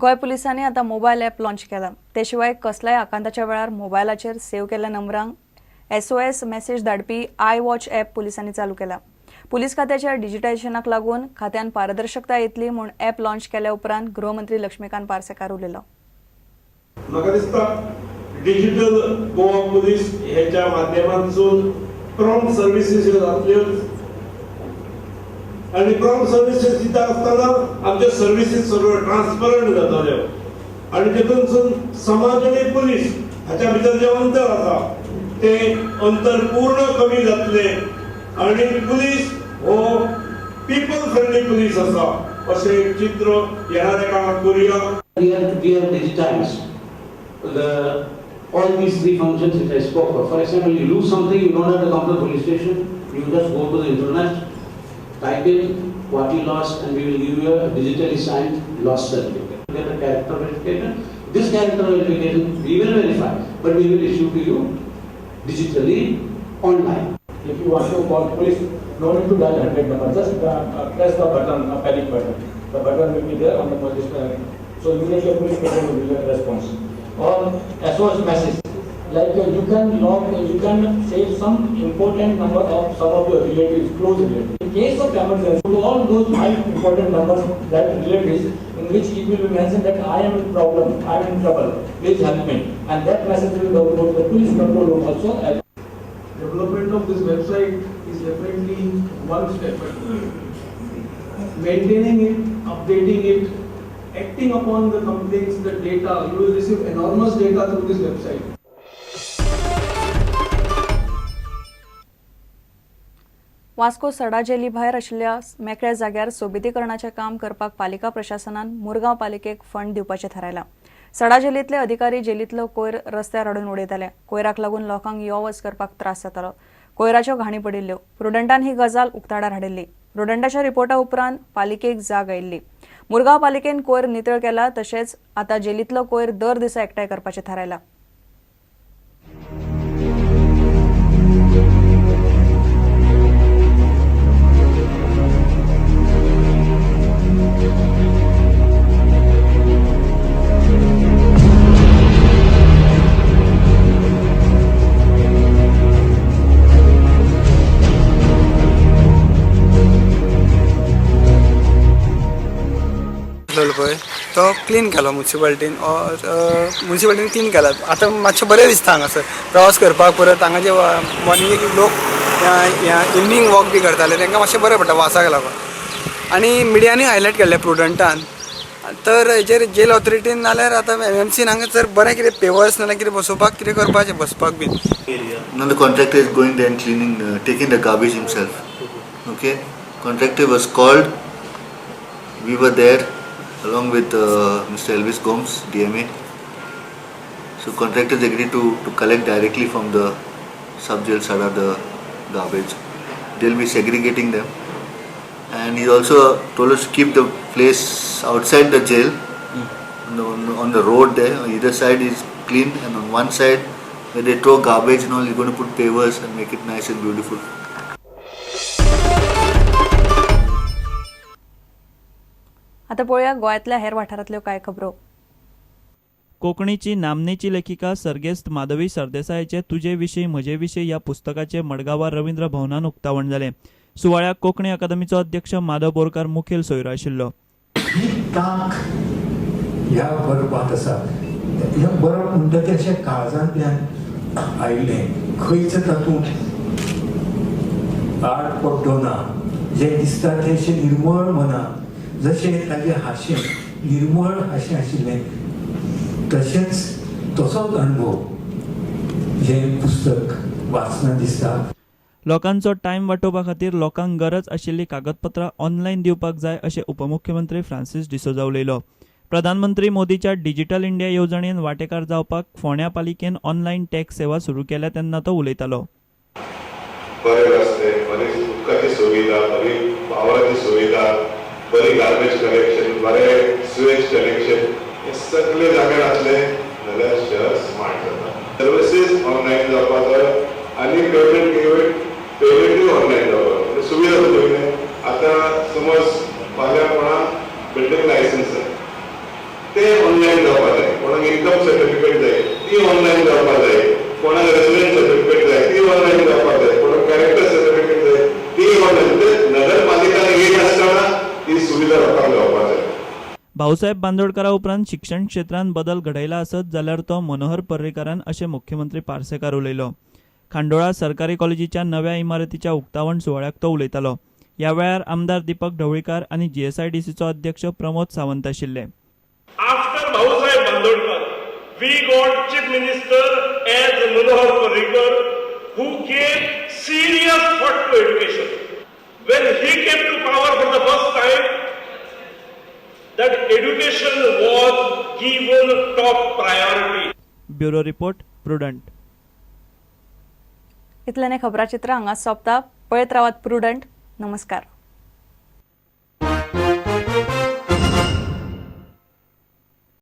गोय पुलिसांनी आता मोबाईल ॲप लॉन्च केला. ते शिवाय कसल्याय आकांताच्या वेळार मोबायलाचेर सेव्ह केल्ल्या नंबरांक SOS मेसेज धाडपी आय वॉच ॲप पुलिसांनी चालू केला. पुलीस खात्याच्या डिजिटायझेशनाक लागून खात्यान पारदर्शकता येतली म्हूण ॲप लॉन्च केल्या उपरांत गृहमंत्री लक्ष्मीकांत पार्सेकार उलयलो. म्हाका दिसता डिजिटल गोवा पुलीस ह्याच्या माध्यमांतून प्रॉम्प्ट सर्विसेस जातल्यो आणि प्रॉम्प्ट सर्विसेस दिता आसतना आमचे सर्विसेस सगळ्यो ट्रान्सपरंट जातल्यो आणि तेतून समाज आणि पुलीस हाच्या भितर जे अंतर आसा ते अंतर पूर्ण कमी जातले आणि पुलीस हो पीपल फ्रेंडली पुलीस आसा अशें एक चित्र येणाऱ्या काळात करूया. We have digitized all these three functions which I spoke of. For example, you lose something, you don't have to come to the police station. You just go to the internet, type in what you lost, and we will give you a digitally signed loss certificate. You get a character verification. This character verification we will verify, but we will issue to you digitally online. If you want to call police, no need to dial 100 number. Just press the button, a panic button. The button will be there on the police station. So immediately a police station will give a response. Or SOS message, like you can save some important number of some of your relatives, close relatives. In case of emergency, to all those 5 important numbers that relatives, in which it will be mentioned that I am in problem, I am in trouble, please help me, and that message will go to the police control room also. Development of this website is definitely one step. Maintaining it, updating it, acting upon the complaints, the data, you will receive enormous data through this website. Vasco सडा jelly भायर आशिल्ल्या मेकळ्या जाग्यार सोबितीकरणाचें काम करपाक पालिका प्रशासनान Mormugao पालिकेक fund दिवपाचें थारायलां. सडा जेलींतले अधिकारी जेलींतलो कोयर रस्त्यार हाडून उडयताले. कोयराक लागून लोकांक यो वच करपाक त्रास जातालो. कोयराच्यो घाणी पडिल्ल्यो. प्रुडंटान ही गजाल उक्ताडार हाडिल्ली. प्रुडंटाच्या रिपोर्टा उपरांत पालिकेक जाग आयिल्ली. मुरगांव पालिकेन कोयर नितळ केला. तशेंच आतां जेलींतलो कोयर दर दिसा एकठांय करपाचें थारायलां. तो क्लीन केलो म्युन्सिपालिटीन क्लीन केला. आतां मातशें बरें दिसता हांगासर प्रवास करपाक. परत हांगा जे मॉर्निंग लोक इवनिंग वॉक बी करताले तांकां मातशें बरें पडटा वासाक लागून. आनी मिडियांनी हायलायट केल्लें प्रुडंटान. तर हेजेर जेल ऑथॉरिटीन नाल्यार आतां MMCन हांगासर बरें कितें पेवर्स नाल्यार कितें बसोवपाक कितें करपाचें बसपाक bin. Now the contractor is going there and cleaning, taking the garbage himself. Okay, contractor was called. We were there along with Mr. Elvis Gomes, DMA. So contractors agreed to collect directly from the sub-jail Sada the garbage. They'll be segregating them. And he also told us to keep the place outside the jail, on the road there. On either side is clean, and on one side where they throw garbage and all, you're going to put pavers and make it nice and beautiful. आता पळोवया गोंयांतल्या हेर वाठारांतल्यो कांय खबरो. कोंकणीची नामनेची लेखिका सर्गेस्त माधवी सरदेसायाचे तुजे विशीं म्हजे विशीं ह्या पुस्तकाचे मडगांवां रवींद्र भवनान उक्तावण जालें. सुवाळ्याक कोंकणी अकादमीचो अध्यक्ष माधव बोरकार मुखेल सोयरो आशिल्लो. ह्या बरोवपाक आसा ह्या बरोवप म्हणटा तें अशें काळजांतल्यान आयिल्लें. खंयच तातूंत आड पड्डो ना. जें दिसता तें अशें निर्मळ मना. जशें ताजें हास्य निर्मळ हास्य आशिल्लें तशेंच तसोच अनुभव जें पुस्तक वाचना दिसता. लोकांचो टायम वाटोवपा खातीर लोकांक गरज आशिल्ली कागदपत्रां ऑनलायन दिवपाक जाय अशें उपमुख्यमंत्री फ्रांसीस डिसोजा उलयलो. प्रधानमंत्री मोदीच्या डिजिटल इंडिया येवजणेन वांटेकार जावपाक फोंड्या पालिकेन ऑनलायन टॅक्स सेवा सुरू केल्या तेन्ना तो उलयतालो. बरे रस्ते, बरी उदकाची सुविधा, बरी पावराची सुविधा, बरी गार्बेज कलेक्शन, बरे स्वेज कलेक्शन हे सगळे जाग्यार असले जाल्यार शहर स्मार्ट जाता. सर्विसीस ऑनलायन जावपाक जाय आनी पेमेंटूय ऑनलायन जावपाक. सुविधा पळयले आतां सुविधा लोकांक मेळपाक जाय. भाऊसाहेब बांदोडकरा उपरांत शिक्षण क्षेत्रांत बदल घडयला आसत जाल्यार तो मनोहर पर्रीकारान अशें मुख्यमंत्री पार्सेकार उलयलो. खांडोळा सरकारी कॉलेजीच्या नव्या इमारतीच्या उक्तावण सुवाळ्याक तो उलयतालो. ह्या वेळार आमदार दीपक ढवळीकार आनी GSIDCचो अध्यक्ष प्रमोद सावंत आशिल्ले. After Bhausaheb Bandodkar, we got Chief Minister as Manohar Parrikar, who gave serious thought to education. When he came to power for the first time, that education was given top priority. Bureau report Prudent. इतल्याने खबराचित्र हांगा सोंपता. पळयत रावात prudent. नमस्कार.